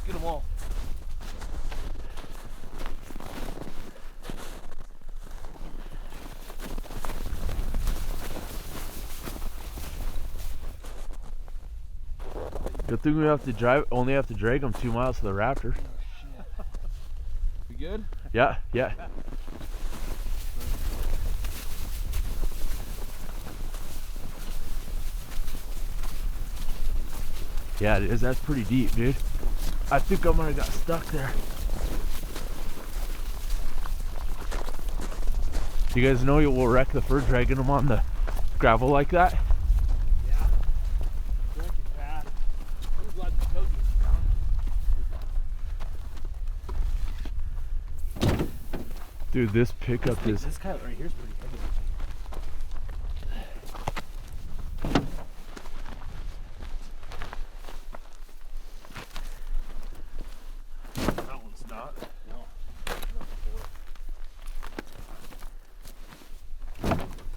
get them all. Good thing we only have to drag them 2 miles to the raptor. You good? Yeah, yeah. Yeah, it is. That's pretty deep, dude. I think I might have got stuck there. You guys know you will wreck the fur dragging them on the gravel like that? Yeah. Wreck it bad. I'm glad the coyote was down. Dude, this pickup is... This coyote right here is pretty heavy. That one's not. No. Not before.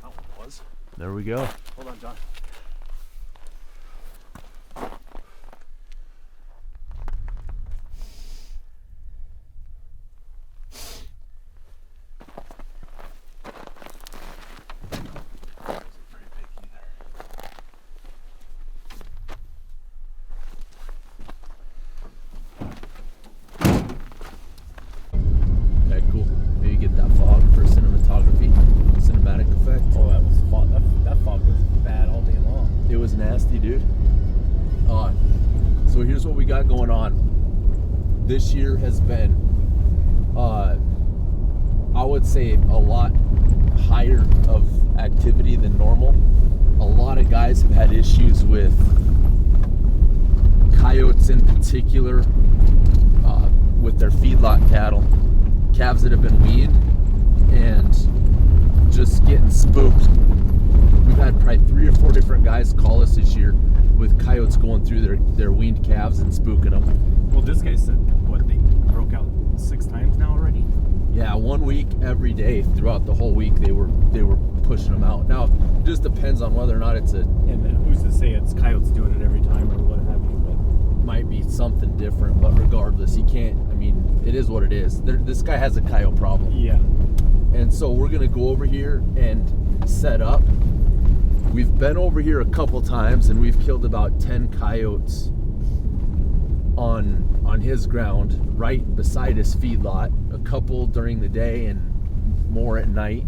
That one was. There we go. Hold on, John. Okay, cool. Maybe get that fog for cinematography, cinematic effect. Oh, that was fog. That fog was bad all day long. It was nasty, dude. So here's what we got going on. This year has been, I would say, a lot higher of activity than normal. A lot of guys have had issues with coyotes in particular, with their feedlot cattle, calves that have been weaned, and just getting spooked. We've had probably 3 or 4 different guys call us this year with coyotes going through their weaned calves and spooking them. Well, this guy said, what, they broke out 6 times now already? Yeah, 1 week every day throughout the whole week they were pushing them out. Now, it just depends on whether or not it's a... And then who's to say it's coyotes doing it every time or what have you, but... Might be something different, but regardless, you can't... I mean, it is what it is. This guy has a coyote problem. Yeah. And so we're going to go over here and set up. We've been over here a couple times and we've killed about 10 coyotes on his ground right beside his feedlot. A couple during the day and more at night.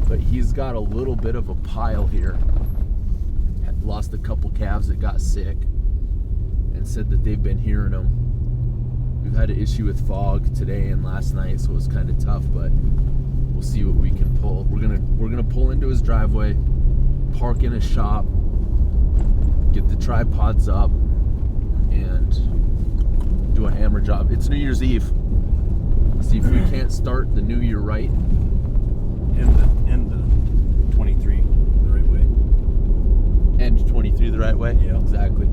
But he's got a little bit of a pile here. Lost a couple calves that got sick and said that they've been hearing them. We've had an issue with fog today and last night, so it was kind of tough, but we'll see what we can pull. We're gonna pull into his driveway, park in his shop, get the tripods up, and do a hammer job. It's New Year's Eve. See if we can't start the new year right. End the 23 the right way. End 23 the right way? Yeah. Exactly.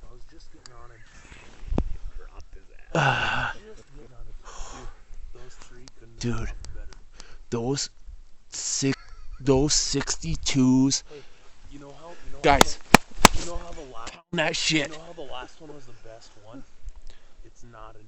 I was just getting on him. Dropped his ass. Just getting on him. Dude, those three couldn't have dropped better. Those 62s. Hey, you know how Guys, you know how the last that shit. you know how the last one was the best one? It's not anymore.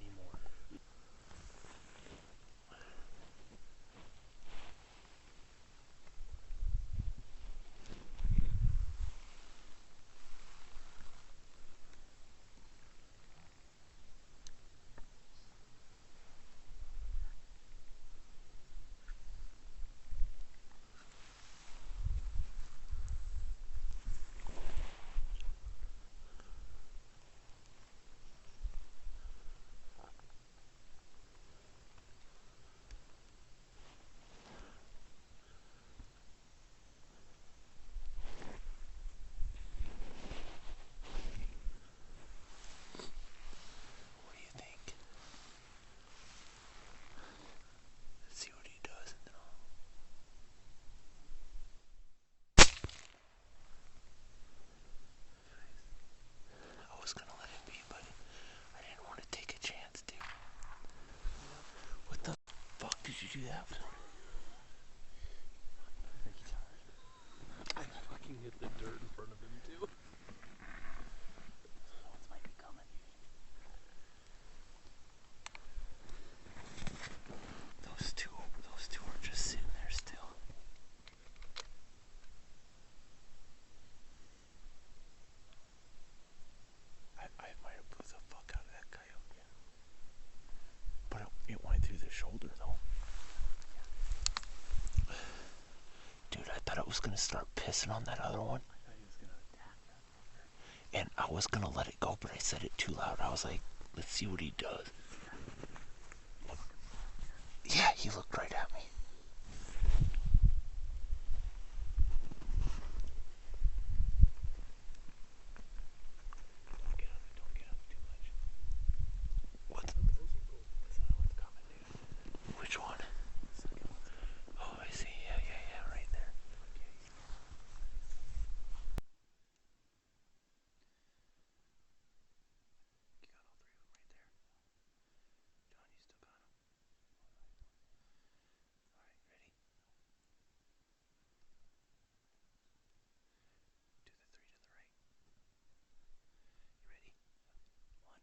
What do you think? Let's see what he does. I was gonna let it be, but I didn't want to take a chance, dude. What the fuck did you do that for? I fucking hit the dirt in front of him too. Someone might be coming. Those two are just sitting there still. I might have blew the fuck out of that coyote. Yeah. But it went through the shoulder though. Dude, I thought it was gonna start pissing on that other one. I thought he was gonna attack that fucker. And I was gonna let it go, but I said it too loud. I was like, let's see what he does. Yeah, he looked right at me. Don't get up too much. What's coming, dude? Which one? Oh, I see. Yeah, right there. You got all three of them right there. John, you still got them. All right, ready? Do the three to the right. You ready? 1,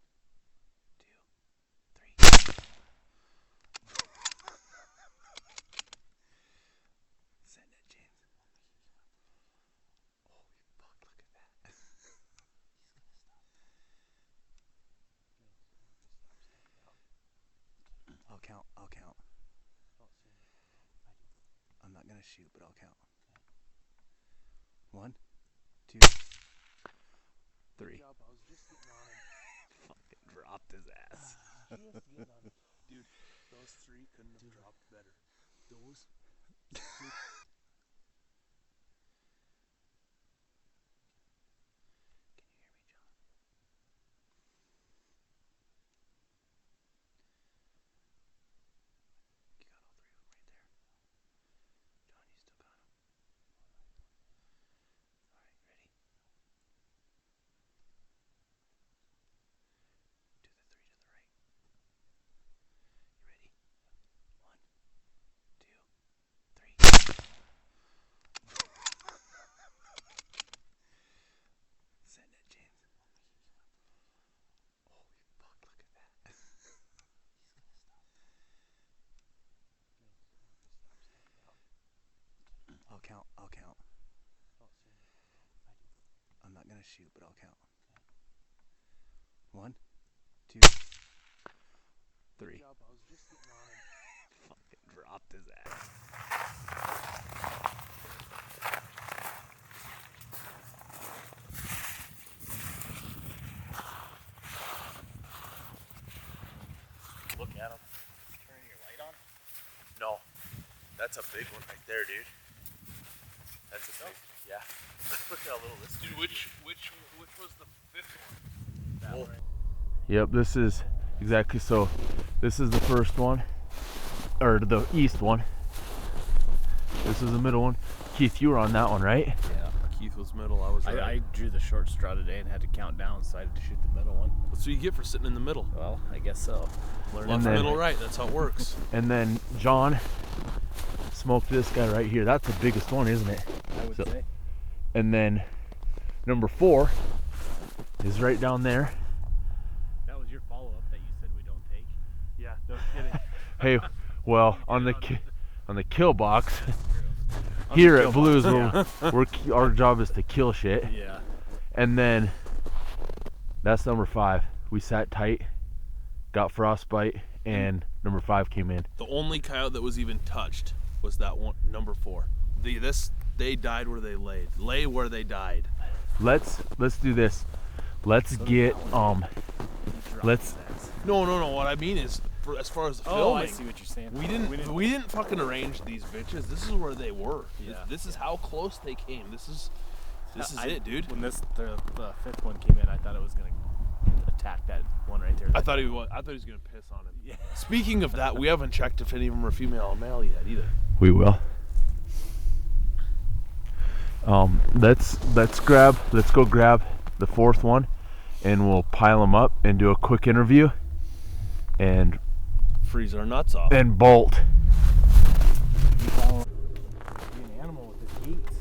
2, 3. Send it, James. Holy fuck, look at that. I'll count. I'm not gonna shoot, but I'll count. 1, 2, 3. Good job, I was just getting on him. Fucking dropped his ass. Just getting on him. Dude, those three couldn't have dropped better. Those two. Can you hear me, John? You got all three of them right there. John, you still got them. All right, ready? Do the three to the right. You ready? 1, 2, 3. Send it, James. Holy fuck, look at that. I'll count. I'm not gonna shoot, but I'll count. 1, 2, 3. Good job, I was just getting on him. Fucking dropped his ass. Look at him. Turning your light on? No, that's a big one right there, dude. That's a big, yeah. Look how little this Dude, which was the fifth one? That one. Yep, this is exactly so. This is the first one, or the east one. This is the middle one. Keith, you were on that one, right? Yeah. Keith was middle. I was right. I drew the short straw today and had to count down, so I had to shoot the middle one. That's what you get for sitting in the middle. Well, I guess so. Left, middle, right. That's how it works. And then John smoked this guy right here. That's the biggest one, isn't it? I would say. And then number 4 is right down there. That was your follow-up that you said we don't take. Yeah, no kidding. Hey, well, on the kill box here at Blues, our job is to kill shit. Yeah. And then that's number 5. We sat tight, got frostbite, and number 5 came in. The only coyote that was even touched was that one, number 4. They died where they lay where they died. Let's do this. Let's get let's. No. What I mean is, as far as the filming, Oh, I see what you're saying. we didn't fucking arrange these bitches. This is where they were. Yeah. This is how close they came. This is it, dude. When the 5th one came in, I thought it was gonna attack that one right there. I thought he was gonna piss on him. Yeah. Speaking of that, we haven't checked if any of them are female or male yet either. We will. Let's go grab the 4th one, and we'll pile them up and do a quick interview, and Freeze our nuts off. and bolt. An animal with his gates.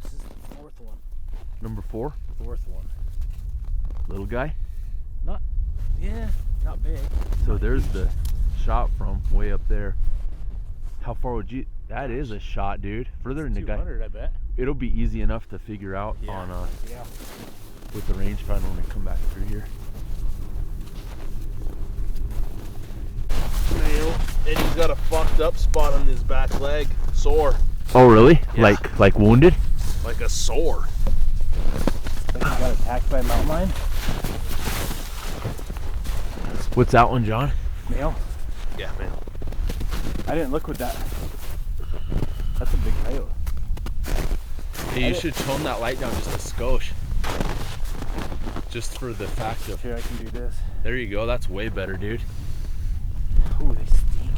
This is the 4th one. Number 4, 4th one. little guy. Not big. So there's the shot from way up there. How far would you? That is a shot, dude. Further than the guy. 200, I bet. It'll be easy enough to figure out on Yeah. with the rangefinder when we come back through here. Male, and he's got a fucked up spot on his back leg, sore, Oh really? Yeah. Like wounded? like a sore. Think he got attacked by a mountain lion? What's that one, John? Male? Yeah, man. I didn't look with that. That's a big coyote. Hey, you should tone that light down just a skosh. Just for the fact of. Here, I can do this. There you go. That's way better, dude. Ooh, they stink.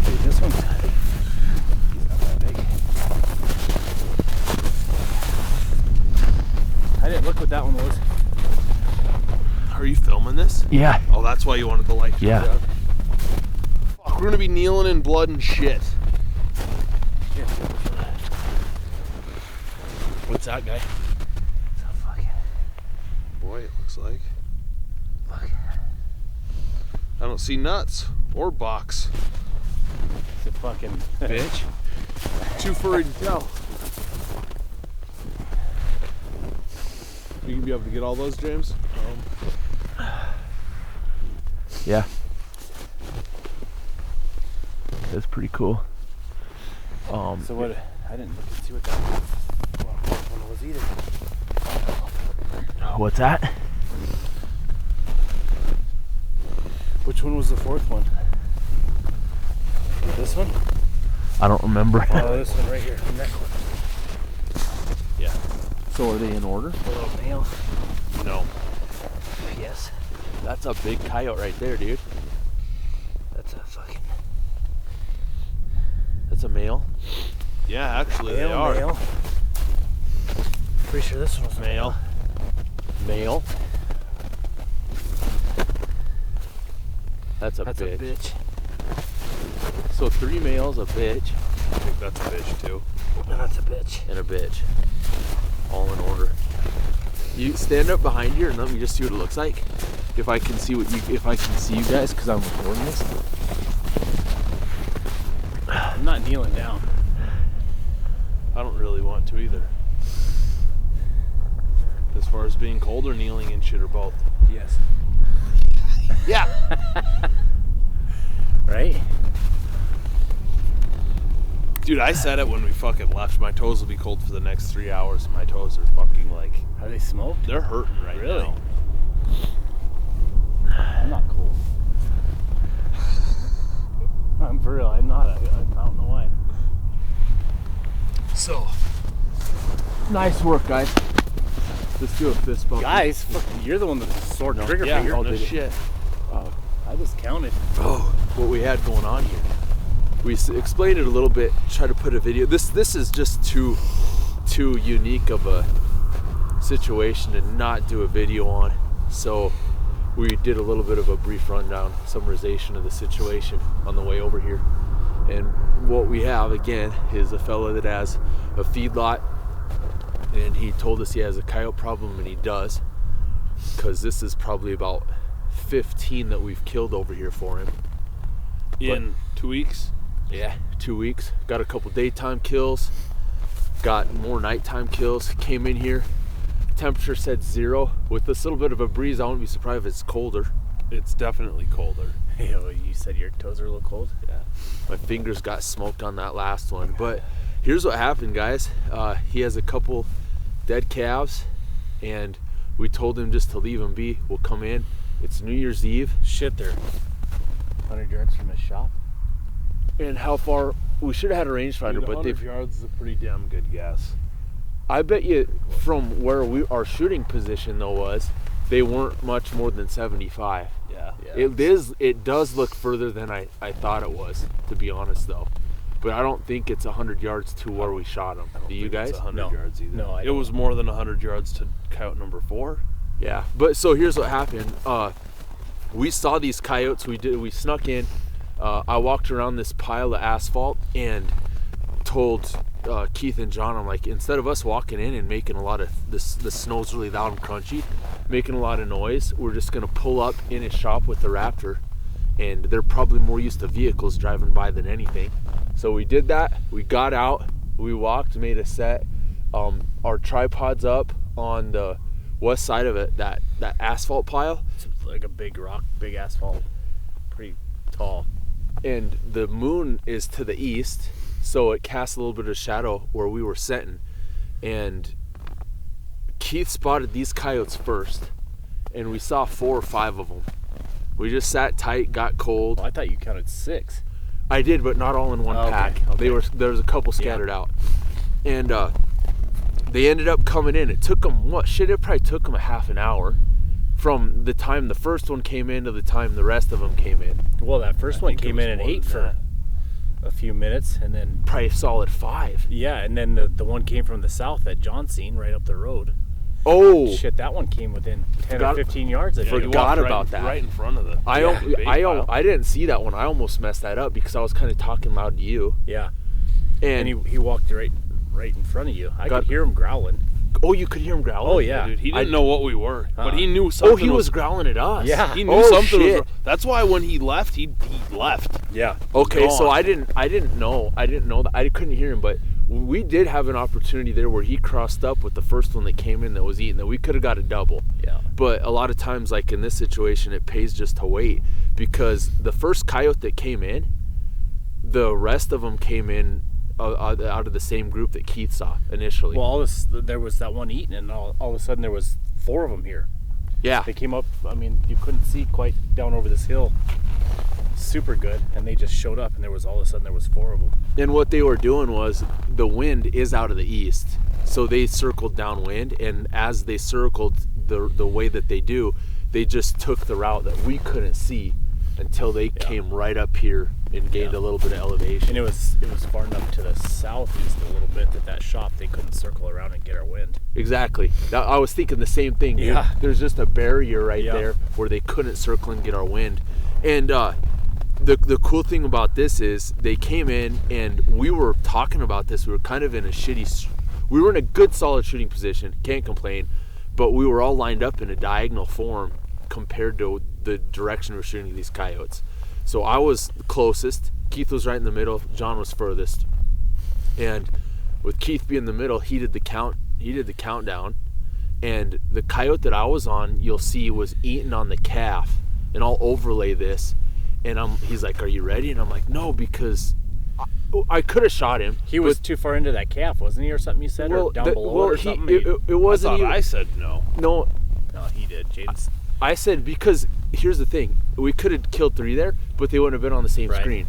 Dude, this one's he's not that big. I didn't look what that one was. Are you filming this? Yeah. Oh, that's why you wanted the light. Yeah. Fuck, we're gonna be kneeling in blood and shit. Here. What's that guy? It's a fucking... Boy, it looks like. Look. I don't see nuts or box. It's a fucking... Bitch. Too furry to tell. You gonna be able to get all those, James? Yeah. That's pretty cool. So what? I didn't look and see what that one was either. What's that? Which one was the 4th one? This one? I don't remember. Oh, this one right here. The neck one. Yeah. So are they in order? The little male. No. Yes. That's a big coyote right there, dude. That's a fucking... That's a male. Yeah, actually they are. Male. Pretty sure this one was Male. Male. That's a That's bitch. a bitch. So 3 males, a bitch, I think that's a bitch too. And that's a bitch. and a bitch. All in order. You stand up behind you and let me just see what it looks like. If I can see if I can see you guys, because I'm recording this. I'm not kneeling down. I don't really want to either. As far as being cold or kneeling and shit or both. Yes. Yeah. Right? Dude, I said it when we fucking left. My toes will be cold for the next 3 hours. My toes are fucking like... Are they smoked? They're hurting right Really? now. I'm not cold. I'm for real. I'm not. I don't know why. So, nice work, guys. Let's do a fist bump. Guys, you're the one with the sore trigger finger. Oh, no shit. I just counted. Oh, what we had going on here. We explained it a little bit, try to put a video. This is just too unique of a situation to not do a video on. So we did a little bit of a brief rundown, summarization of the situation on the way over here. And what we have, again, is a fella that has a feedlot, and he told us he has a coyote problem, and he does, because this is probably about 15 that we've killed over here for him. In 2 weeks? Yeah, 2 weeks. Got a couple daytime kills, got more nighttime kills. Came in here, temperature said 0. With this little bit of a breeze, I wouldn't be surprised if it's colder. It's definitely colder. You know, you said your toes are a little cold? Yeah. My fingers got smoked on that last one. But here's what happened, guys. He has a couple dead calves, and we told him just to leave them be. We'll come in. It's New Year's Eve. Shit, they're 100 yards from his shop. And how far? We should have had a rangefinder, Dude, but 100 they've. yards is a pretty damn good guess. I bet you from where our shooting position though was, they weren't much more than 75. Yeah. It does look further than I thought it was, to be honest though. But I don't think it's 100 yards to where we shot them. Do you guys? It's 100 No. yards either. No, I it don't. was more than 100 yards to coyote number 4. Yeah. But so here's what happened. We saw these coyotes. We snuck in. I walked around this pile of asphalt and told Keith and John, I'm like, instead of us walking in and making a lot of the snow's really loud and crunchy, making a lot of noise, we're just gonna pull up in his shop with the Raptor, and they're probably more used to vehicles driving by than anything. So we did that. We got out. We walked, made a set. Our tripod's up on the west side of it, that asphalt pile. It's like a big rock, big asphalt, pretty tall. And the moon is to the east, so it casts a little bit of shadow where we were sitting. And Keith spotted these coyotes first, and we saw 4 or 5 of them. We just sat tight, got cold. Well, I thought you counted 6. I did, but not all in one pack. Okay. There was a couple scattered out, and they ended up coming in. It took them it probably took them a half an hour from the time the first one came in to the time the rest of them came in. Well, that first one think it came was in and more ate than for that. a few minutes, and then Probably a solid 5. yeah, and then the one came from the south that John seen right up the road. Oh, Shit, that one came within 10 Forgot- or 15 yards of Yeah, you. he Forgot walked about that. Right in front of the big pile. I didn't see that one. I almost messed that up because I was kind of talking loud to you. Yeah, And, and he walked right in front of you. I Got- could hear him growling. oh, you could hear him growling? Oh, yeah. Dude, he didn't know what we were, but he knew Oh, something. he was growling at us. Yeah. He knew Oh, something was shit. wrong. That's why when he left, he left. Yeah. Okay, so Gone. I didn't know that. I couldn't hear him, but we did have an opportunity there where he crossed up with the first one that came in that was eating, that we could have got a double. Yeah. But a lot of times, like in this situation, it pays just to wait, because the first coyote that came in, the rest of them came in out of the same group that Keith saw initially. Well, there was that one eating, and all of a sudden there was 4 of them here. yeah. They came up. I mean, you couldn't see quite down over this hill. Super good, and they just showed up, and all of a sudden there was 4 of them. And what they were doing was, the wind is out of the east, so they circled downwind, and as they circled the way that they do, they just took the route that we couldn't see until they came right up here and gained a little bit of elevation. And it was far enough to the southeast a little bit that shop they couldn't circle around and get our wind. Exactly. I was thinking the same thing. Dude. Yeah. There's just a barrier right Yeah. there where they couldn't circle and get our wind. And the cool thing about this is they came in, and we were talking about this. We were kind of in we were in a good solid shooting position, can't complain, but we were all lined up in a diagonal form compared to the direction we're shooting these coyotes. So I was closest, Keith was right in the middle, John was furthest. And with Keith being in the middle, he did the countdown, and the coyote that I was on, you'll see, was eating on the calf. And I'll overlay this, and he's like, "Are you ready?" And I'm like, "No," because I could have shot him. He was too far into that calf, wasn't he, or something you said, or down below it or something? It wasn't I thought even. I said no. No, No, he did. Jaden's. I said, because here's the thing, we could have killed 3 there, but they wouldn't have been on the same Right. screen.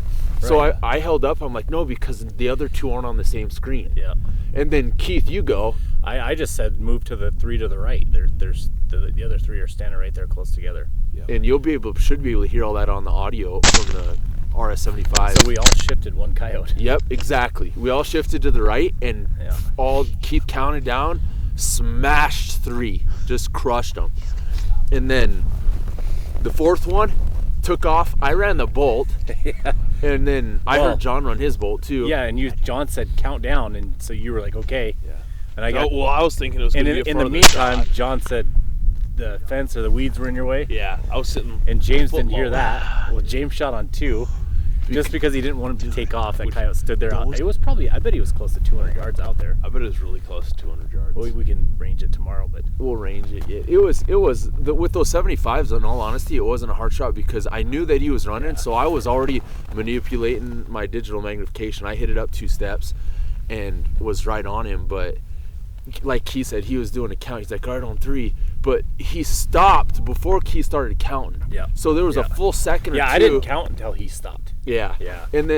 So Right. I held up. I'm like, no, because the other two aren't on the same screen. Yeah. And then Keith, you go. I just said move to the 3 to the right. There's the other 3 are standing right there close together. And you'll should be able to hear all that on the audio from the RS-75. So we all shifted one coyote. Yep, exactly. We all shifted to the right, and Yeah. all Keith counted down, smashed 3, just crushed them. And then the 4th one took off. I ran the bolt, Yeah. and then I Well, heard John run his bolt too. Yeah, and John said count down, and so you were like, okay. Yeah. And I got. well, I was thinking it was going And to be a in the further meantime, shot. John said the fence or the weeds were in your way. Yeah, I was sitting. And James foot didn't hear low. that. Well, James shot on 2. Just because he didn't want him to take off, that Which- coyote stood there. those- It was probably, I bet he was close to 200 yards out there. I bet it was really close to 200 yards. We can range it tomorrow, but We'll range it. It was with those 75s. In all honesty, it wasn't a hard shot because I knew that he was running, so I was already manipulating my digital magnification. I hit it up 2 steps, and was right on him. But like he said, he was doing a count. He's like, all right, on 3. But he stopped before he started counting. Yeah. So there was a Yeah. full second or yeah, two. I didn't count until he stopped. Yeah. Yeah. And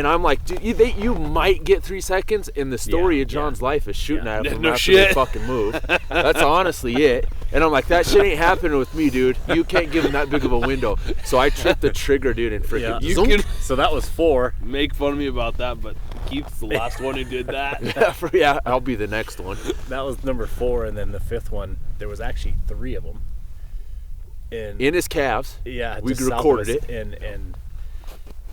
I'm like, dude, you might get 3 seconds, and the story Yeah, of John's life is shooting Yeah. at him No after shit. they fucking move. That's honestly it. And I'm like, that shit ain't happening with me, dude. You can't give him that big of a window. So I tripped the trigger, dude, and freaking Yeah. You zoom. can So that was 4. make fun of me about that, but Keith's the last one who did that. Yeah, I'll be the next one. That was number 4, and then the 5th one, there was actually 3 of them. And In his calves. yeah, we just recorded southwest, it. and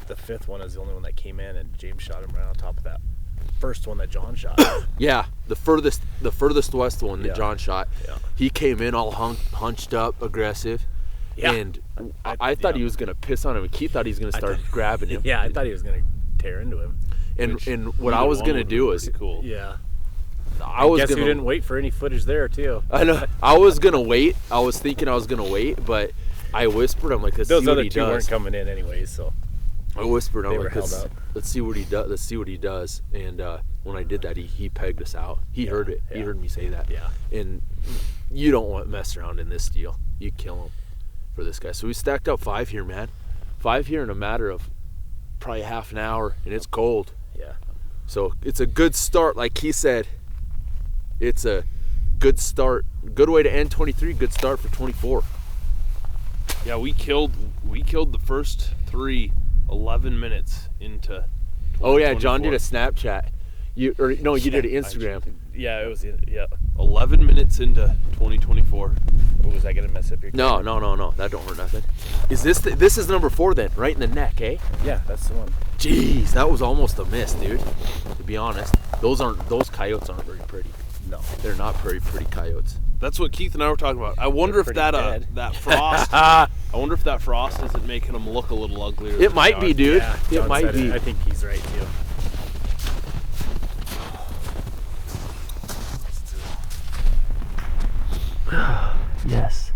the 5th one is the only one that came in, and James shot him right on top of that first one that John shot. Yeah, the furthest west one that Yeah. John shot. Yeah. He came in all hunched up, aggressive. Yeah. And I thought yeah. he was going to piss on him, and Keith thought he was going to start grabbing him. Yeah, I thought he was gonna tear into him. And what I Either was one going to would be do is pretty cool. Yeah. I was Guess going who to didn't wait for any footage there too? I know. I was gonna wait. I was thinking I was gonna wait, but I whispered. I'm like, let's Those see what other he 2 weren't does. coming in anyways, so I whispered. I'm They were like, held up. let's see what he does. Let's see what he does. And when I did that, he pegged us out. He heard it. He yeah. heard me say that. yeah. And you don't want to mess around in this deal. You kill him for this guy. So we stacked up 5 here, man. 5 here in a matter of probably half an hour, and it's cold. Yeah. So it's a good start, like he said. It's a good start. Good way to end 23. Good start for 24. Yeah, we killed the first 3 11 minutes into. Oh yeah, John did a 24. Snapchat. You did an Instagram. Yeah, it was. Yeah. 11 minutes into 2024. Was I gonna mess up your? No, that don't hurt nothing. Is this is number 4 then? Right in the neck, eh? Yeah, that's the one. Jeez, that was almost a miss, dude. To be honest, those coyotes aren't very pretty. No. They're not very pretty coyotes. That's what Keith and I were talking about. I wonder if pretty that dead. that frost. I wonder if that frost isn't making them look a little uglier. It than might they be, are. dude. Yeah, It John might said be. I think he's right too. Yes.